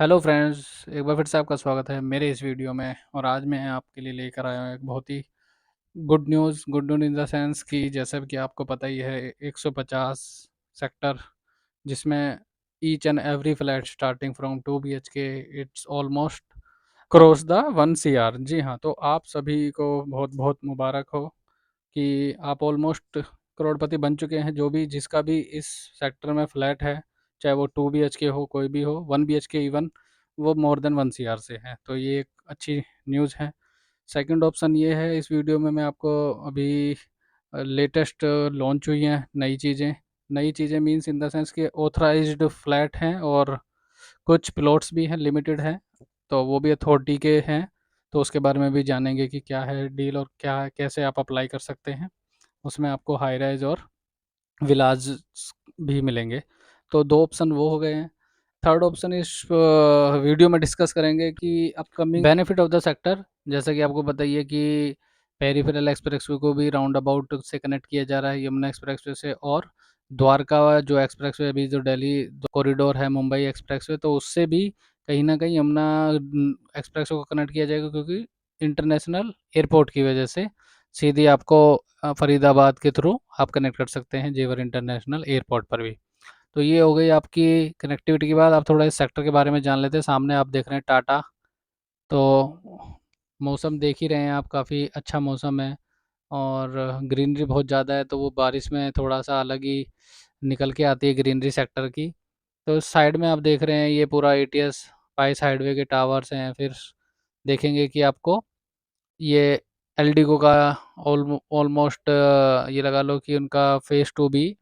Hello friends, एक बार फिर से आपका स्वागत है मेरे इस वीडियो में। और आज मैं आपके लिए लेकर आया हूँ एक बहुत ही good news in the sense कि जैसा कि आपको पता ही है 150 सेक्टर, जिसमें each and every flat starting from 2 BHK it's almost cross the 1 CR। जी हाँ, तो आप सभी को बहुत बहुत मुबारक हो कि आप ऑलमोस्ट करोड़पति बन चुके हैं। जो भी जिसका भी इस सेक्टर में फ्लैट है, चाहे वो 2 BHK हो, कोई भी हो, 1 BHK इवन, वो मोर देन 1 CR से है, तो ये एक अच्छी न्यूज़ है। सेकंड ऑप्शन ये है, इस वीडियो में मैं आपको अभी लेटेस्ट लॉन्च हुई हैं नई चीज़ें मीन्स इन द सेंस कि ऑथराइज्ड फ्लैट हैं और कुछ प्लॉट्स भी हैं, लिमिटेड हैं, तो वो भी अथॉरिटी के हैं। तो उसके बारे में भी जानेंगे कि क्या है डील और क्या कैसे आप अप्लाई कर सकते हैं। उसमें आपको हाई राइज और विलाज भी मिलेंगे। तो दो ऑप्शन वो हो गए हैं। थर्ड ऑप्शन इस वीडियो में डिस्कस करेंगे कि upcoming benefit of the sector. जैसा कि आपको पता ही है कि पेरिफेरल एक्सप्रेसवे को भी राउंड अबाउट से कनेक्ट किया जा रहा है, यमुना एक्सप्रेसवे से, और द्वारका जो एक्सप्रेसवे अभी जो दिल्ली कॉरिडोर है, मुंबई एक्सप्रेसवे, तो उससे भी कहीं ना कहीं यमुना एक्सप्रेसवे को कनेक्ट किया जाएगा, क्योंकि इंटरनेशनल एयरपोर्ट की वजह से सीधी आपको फरीदाबाद के थ्रू आप कनेक्ट कर सकते हैं जेवर इंटरनेशनल एयरपोर्ट पर भी। तो ये हो गई आपकी कनेक्टिविटी की बात। आप थोड़ा इस सेक्टर के बारे में जान लेते हैं। सामने आप देख रहे हैं टाटा। तो मौसम देख ही रहे हैं आप, काफ़ी अच्छा मौसम है और ग्रीनरी बहुत ज़्यादा है, तो वो बारिश में थोड़ा सा अलग ही निकल के आती है ग्रीनरी सेक्टर की। तो साइड में आप देख रहे हैं ये पूरा ATS स्पाइस हाईवे के टावर्स हैं। फिर देखेंगे कि आपको ये एलडीगो का ऑलमोस्ट ये लगा लो कि उनका फेज़ 2 भी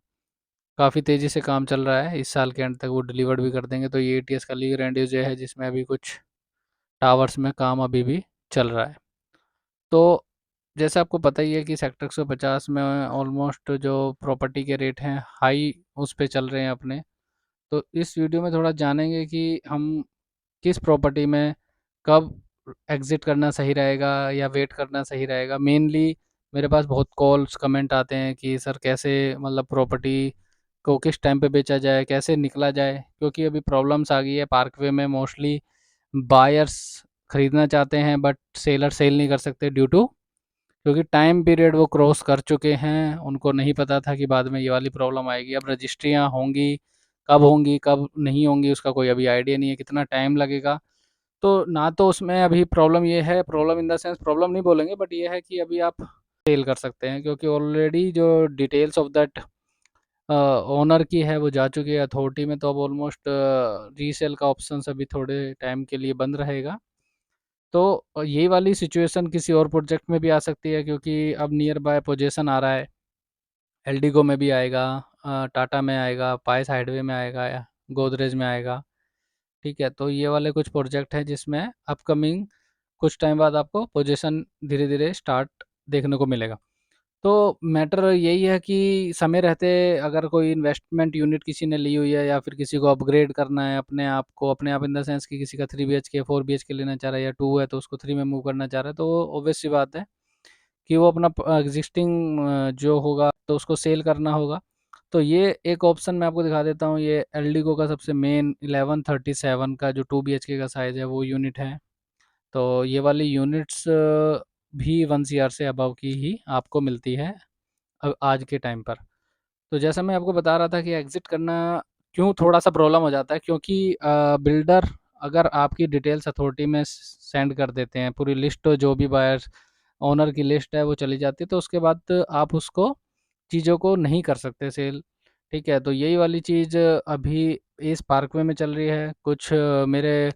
काफ़ी तेज़ी से काम चल रहा है। इस साल के एंड तक वो डिलीवर्ड भी कर देंगे। तो ये ATS का लीग एंड जो है, जिसमें अभी कुछ टावर्स में काम अभी भी चल रहा है। तो जैसे आपको पता ही है कि सेक्टर 150 में ऑलमोस्ट जो प्रॉपर्टी के रेट हैं हाई उस पे चल रहे हैं अपने। तो इस वीडियो में थोड़ा जानेंगे कि हम किस प्रॉपर्टी में कब एग्ज़िट करना सही रहेगा या वेट करना सही रहेगा। मेनली मेरे पास बहुत कॉल्स कमेंट आते हैं कि सर कैसे, मतलब प्रॉपर्टी को किस टाइम पे बेचा जाए, कैसे निकला जाए, क्योंकि अभी प्रॉब्लम्स आ गई है पार्कवे में। मोस्टली बायर्स खरीदना चाहते हैं बट सेलर सेल नहीं कर सकते ड्यू टू, क्योंकि टाइम पीरियड वो क्रॉस कर चुके हैं। उनको नहीं पता था कि बाद में ये वाली प्रॉब्लम आएगी। अब रजिस्ट्रियाँ होंगी कब नहीं होंगी, उसका कोई अभी आइडिया नहीं है, कितना टाइम लगेगा। तो ना तो उसमें अभी प्रॉब्लम ये है, problem in the sense problem नहीं बोलेंगे, बट ये है कि अभी आप सेल कर सकते हैं, क्योंकि ऑलरेडी जो डिटेल्स ऑफ दैट ओनर की है वो जा चुकी है अथॉरिटी में। तो अब ऑलमोस्ट रीसेल का ऑप्शन अभी थोड़े टाइम के लिए बंद रहेगा। तो ये वाली सिचुएशन किसी और प्रोजेक्ट में भी आ सकती है, क्योंकि अब नियर बाय पोजीशन आ रहा है। एलडीगो में भी आएगा, टाटा में आएगा, पाइस हाइडवे में आएगा, या गोदरेज में आएगा। ठीक है, तो ये वाले कुछ प्रोजेक्ट हैं जिसमें अपकमिंग कुछ टाइम बाद आपको पोजीशन धीरे धीरे स्टार्ट देखने को मिलेगा। तो मैटर यही है कि समय रहते अगर कोई इन्वेस्टमेंट यूनिट किसी ने ली हुई है, या फिर किसी को अपग्रेड करना है अपने आप इन द सेंस कि किसी का 3 BHK 4 BHK लेना चाह रहा है, या 2 है तो उसको 3 में मूव करना चाह रहा है, तो वो ऑब्वियस सी बात है कि वो अपना एग्जिस्टिंग जो होगा तो उसको सेल करना होगा। तो ये एक ऑप्शन मैं आपको दिखा देता हूँ। ये एलडीगो का सबसे मेन 1137 का जो 2 BHK का साइज़ है वो यूनिट है। तो ये वाली यूनिट्स भी 1 CR से अबव की ही आपको मिलती है आज के टाइम पर। तो जैसा मैं आपको बता रहा था कि एग्ज़िट करना क्यों थोड़ा-सा प्रॉब्लम हो जाता है, क्योंकि बिल्डर अगर आपकी डिटेल्स अथॉरिटी में सेंड कर देते हैं, पूरी लिस्ट जो भी बायर्स ओनर की लिस्ट है वो चली जाती है, तो उसके बाद आप उसको चीज़ों को नहीं कर सकते सेल। ठीक है, तो यही वाली चीज़ अभी इस पार्कवे में चल रही है। कुछ मेरे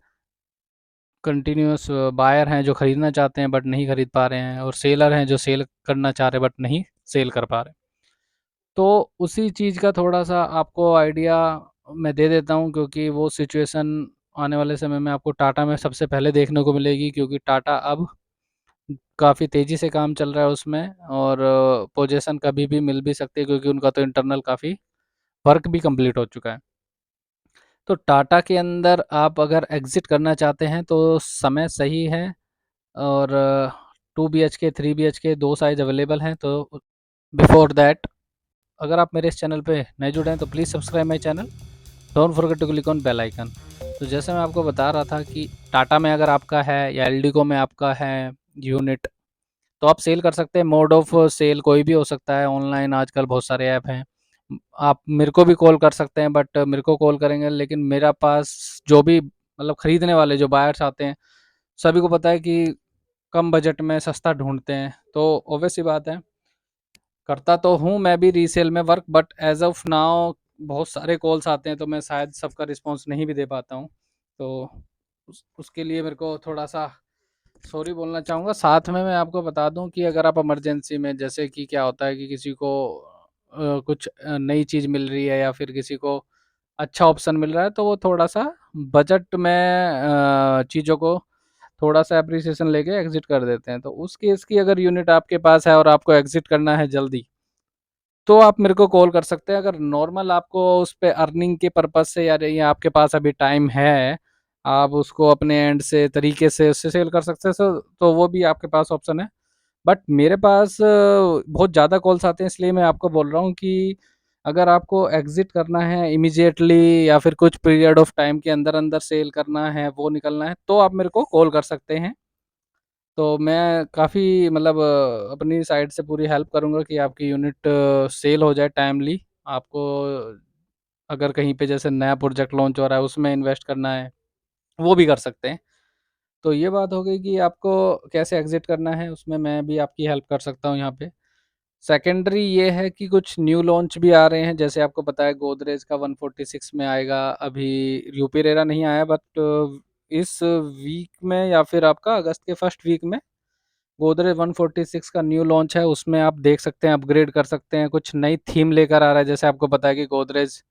कंटिन्यूअस बायर हैं जो खरीदना चाहते हैं बट नहीं खरीद पा रहे हैं, और सेलर हैं जो सेल करना चाह रहे हैं बट नहीं सेल कर पा रहे। तो उसी चीज़ का थोड़ा-सा आपको आइडिया मैं दे देता हूँ, क्योंकि वो सिचुएशन आने वाले समय में आपको टाटा में सबसे पहले देखने को मिलेगी, क्योंकि टाटा अब काफ़ी तेज़ी से काम चल रहा है उसमें, और पोजीशन कभी भी मिल भी सकती है, क्योंकि उनका तो इंटरनल काफ़ी वर्क भी कंप्लीट हो चुका है। तो टाटा के अंदर आप अगर एग्ज़िट करना चाहते हैं तो समय सही है, और 2 BHK 3 BHK दो साइज़ अवेलेबल हैं। तो बिफोर दैट, अगर आप मेरे इस चैनल पे नए जुड़े हैं तो please subscribe my channel, don't forget to click on bell icon. तो जैसे मैं आपको बता रहा था कि टाटा में अगर आपका है या एल्डिको में आपका है यूनिट, तो आप सेल कर सकते हैं। मोड ऑफ सेल कोई भी हो सकता है। ऑनलाइन आजकल बहुत सारे ऐप हैं। आप मेरे को भी कॉल कर सकते हैं, बट मेरे को कॉल करेंगे लेकिन मेरा पास जो भी मतलब खरीदने वाले जो बायर्स आते हैं, सभी को पता है कि कम बजट में सस्ता ढूंढते हैं। तो ऑब्वियस सी बात है, करता तो हूँ मैं भी रीसेल में work, but as of now बहुत सारे कॉल्स आते हैं तो मैं शायद सबका रिस्पॉन्स नहीं भी दे पाता हूँ। तो उसके लिए मेरे को थोड़ा सा सॉरी बोलना चाहूँगा। साथ में मैं आपको बता दूँ कि अगर आप इमरजेंसी में, जैसे कि क्या होता है कि किसी को कुछ नई चीज़ मिल रही है या फिर किसी को अच्छा ऑप्शन मिल रहा है, तो वो थोड़ा सा बजट में चीज़ों को थोड़ा सा एप्रिसिएशन लेके एग्जिट कर देते हैं। तो उस केस की अगर यूनिट आपके पास है और आपको एग्जिट करना है जल्दी, तो आप मेरे को कॉल कर सकते हैं। अगर नॉर्मल आपको उस पे अर्निंग के पर्पज़ से, या ये आपके पास अभी टाइम है, आप उसको अपने एंड से तरीके से उससे सेल कर सकते हैं, तो वो भी आपके पास ऑप्शन है। बट मेरे पास बहुत ज़्यादा कॉल्स आते हैं, इसलिए मैं आपको बोल रहा हूँ कि अगर आपको एग्ज़िट करना है इमीडिएटली या फिर कुछ पीरियड ऑफ टाइम के अंदर-अंदर सेल करना है, वो निकलना है, तो आप मेरे को कॉल कर सकते हैं। तो मैं काफ़ी मतलब अपनी साइड से पूरी हेल्प करूँगा कि आपकी यूनिट सेल हो जाए टाइमली। आपको अगर कहीं पे जैसे नया प्रोजेक्ट लॉन्च हो रहा है, उसमें इन्वेस्ट करना है, वो भी कर सकते हैं। तो ये बात हो गई कि आपको कैसे एग्ज़िट करना है, उसमें मैं भी आपकी हेल्प कर सकता हूँ यहाँ पे। सेकेंडरी ये है कि कुछ न्यू लॉन्च भी आ रहे हैं, जैसे आपको पता है गोदरेज का 146 में आएगा। अभी यूपी रेरा नहीं आया, बट इस वीक में या फिर आपका अगस्त के फर्स्ट वीक में गोदरेज 146 का न्यू लॉन्च है। उसमें आप देख सकते हैं, अपग्रेड कर सकते हैं। कुछ नई थीम लेकर आ रहा है, जैसे आपको पता है कि गोदरेज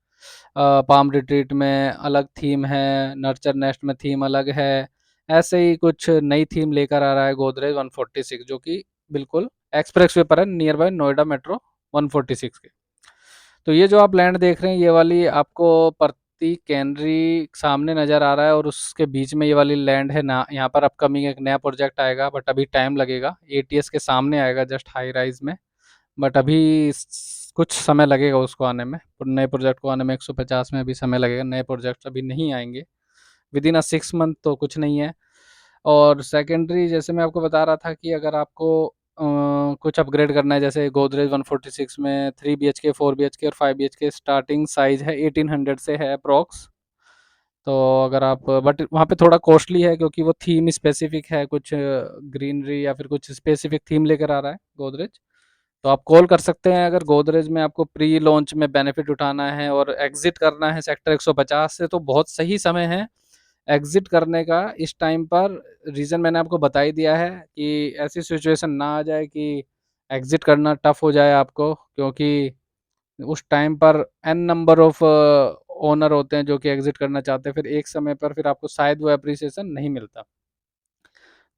पाम रिट्रीट में अलग थीम है, नर्चर नेस्ट में थीम अलग है। ऐसे ही कुछ नई थीम लेकर आ रहा है गोदरेज 146, जो कि बिल्कुल एक्सप्रेस वे पर है, नियर बाय नोएडा मेट्रो 146 के। तो ये जो आप लैंड देख रहे हैं, ये वाली आपको प्रति कैनरी सामने नज़र आ रहा है, और उसके बीच में ये वाली लैंड है ना। यहाँ पर अपकमिंग एक नया प्रोजेक्ट आएगा, बट अभी टाइम लगेगा। एटीएस के सामने आएगा, जस्ट हाई राइज में। बट अभी कुछ समय लगेगा उसको आने में, नए प्रोजेक्ट को आने में 150 में अभी समय लगेगा। नए प्रोजेक्ट अभी नहीं आएंगे विदिन अ 6 मंथ, तो कुछ नहीं है। और सेकेंडरी जैसे मैं आपको बता रहा था कि अगर आपको कुछ अपग्रेड करना है, जैसे गोदरेज 146 में 3 BHK, 4 BHK और 5 BHK स्टार्टिंग साइज है 1800 से है अप्रॉक्स। तो अगर आप, बट वहाँ पे थोड़ा कॉस्टली है क्योंकि वो थीम स्पेसिफिक है, कुछ ग्रीनरी या फिर कुछ स्पेसिफिक थीम लेकर आ रहा है गोदरेज। तो आप कॉल कर सकते हैं अगर गोदरेज में आपको प्री लॉन्च में बेनिफिट उठाना है और एग्जिट करना है सेक्टर 150 से, तो बहुत सही समय है एग्जिट करने का इस टाइम पर। रीज़न मैंने आपको बता ही दिया है कि ऐसी सिचुएशन ना आ जाए कि एग्जिट करना टफ हो जाए आपको, क्योंकि उस टाइम पर एन नंबर ऑफ ओनर होते हैं जो कि एग्जिट करना चाहते हैं, फिर एक समय पर फिर आपको शायद वो एप्रिसिएशन नहीं मिलता।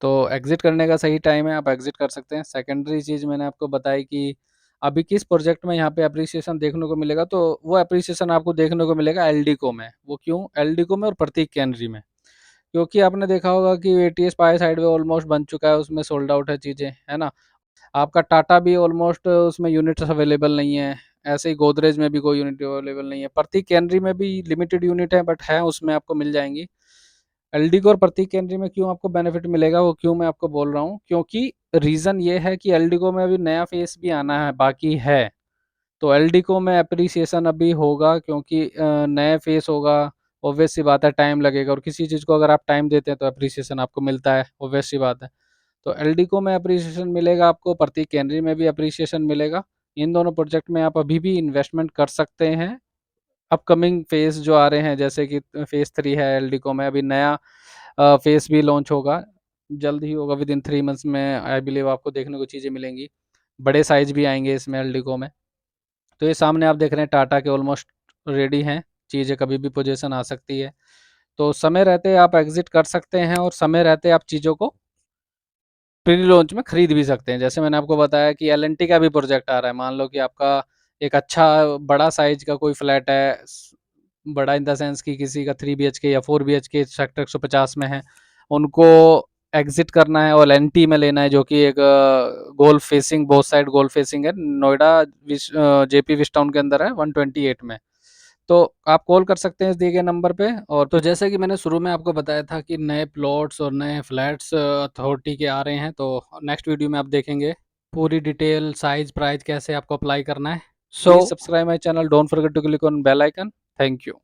तो एग्जिट करने का सही टाइम है, आप एग्जिट कर सकते हैं। सेकेंडरी चीज़ मैंने आपको बताई कि अभी किस प्रोजेक्ट में यहाँ पे एप्रिसिएशन देखने को मिलेगा, तो वो एप्रिसिएशन आपको देखने को मिलेगा एलडीको में। वो क्यों एलडीको में और प्रतीक कैनरी में? क्योंकि आपने देखा होगा कि एटीएस पाए साइड वे ऑलमोस्ट बन चुका है, उसमें सोल्ड आउट है चीज़ें, है ना। आपका टाटा भी ऑलमोस्ट उसमें यूनिट्स अवेलेबल नहीं है। ऐसे ही गोदरेज में भी कोई यूनिट अवेलेबल नहीं है। प्रतीक कैनरी में भी लिमिटेड यूनिट है, बट है उसमें आपको मिल जाएंगी। एलडी और प्रतीक कैनरी में क्यों आपको बेनिफिट मिलेगा, वो क्यों मैं आपको बोल रहा हूँ, क्योंकि रीज़न ये है कि एलडीको में अभी नया फेस भी आना है, बाकी है। तो एलडीको में एप्रिसिएशन अभी होगा, क्योंकि नया फेस होगा। ऑब्वियस सी बात है, टाइम लगेगा, और किसी चीज़ को अगर आप टाइम देते हैं तो एप्रिसिएशन आपको मिलता है, ऑब्वियस सी बात है। तो एलडीको में एप्रिसिएशन मिलेगा आपको, प्रतीक कैनरी में भी एप्रिसिएशन मिलेगा। इन दोनों प्रोजेक्ट में आप अभी भी इन्वेस्टमेंट कर सकते हैं। अपकमिंग फेज़ जो आ रहे हैं, जैसे कि फेज़ 3 है एलडीको में, अभी नया फेज़ भी लॉन्च होगा, जल्द ही होगा, विदिन 3 मंथ्स में आई बिलीव आपको देखने को चीज़ें मिलेंगी। बड़े साइज़ भी आएँगे इसमें एलडीको में। तो ये सामने आप देख रहे हैं टाटा के ऑलमोस्ट रेडी हैं, चीज़ें कभी भी पोजीशन आ सकती है। तो समय रहते आप एग्ज़िट कर सकते हैं, और समय रहते आप चीज़ों को प्री लॉन्च में खरीद भी सकते हैं। जैसे मैंने आपको बताया कि एल&टी का भी प्रोजेक्ट आ रहा है। मान लो कि आपका एक अच्छा बड़ा साइज़ का कोई फ्लैट है, बड़ा इन द सेंस कि किसी का 3 बीएचके या 4 बीएचके सेक्टर 150 में है, उनको एग्ज़िट करना है और एल&टी में लेना है, जो कि एक golf facing, both side golf facing है। नोएडा जेपी विस्टाउन के अंदर है 128 में। तो आप कॉल कर सकते हैं इस दिए गए नंबर पे। और तो जैसे कि मैंने शुरू में आपको बताया था कि नए प्लॉट्स और नए फ्लैट्स अथॉरिटी के आ रहे हैं, तो नेक्स्ट वीडियो में आप देखेंगे पूरी डिटेल, साइज, प्राइस कैसे आपको अप्लाई करना है। So please subscribe my channel, don't forget to click on bell icon. Thank you.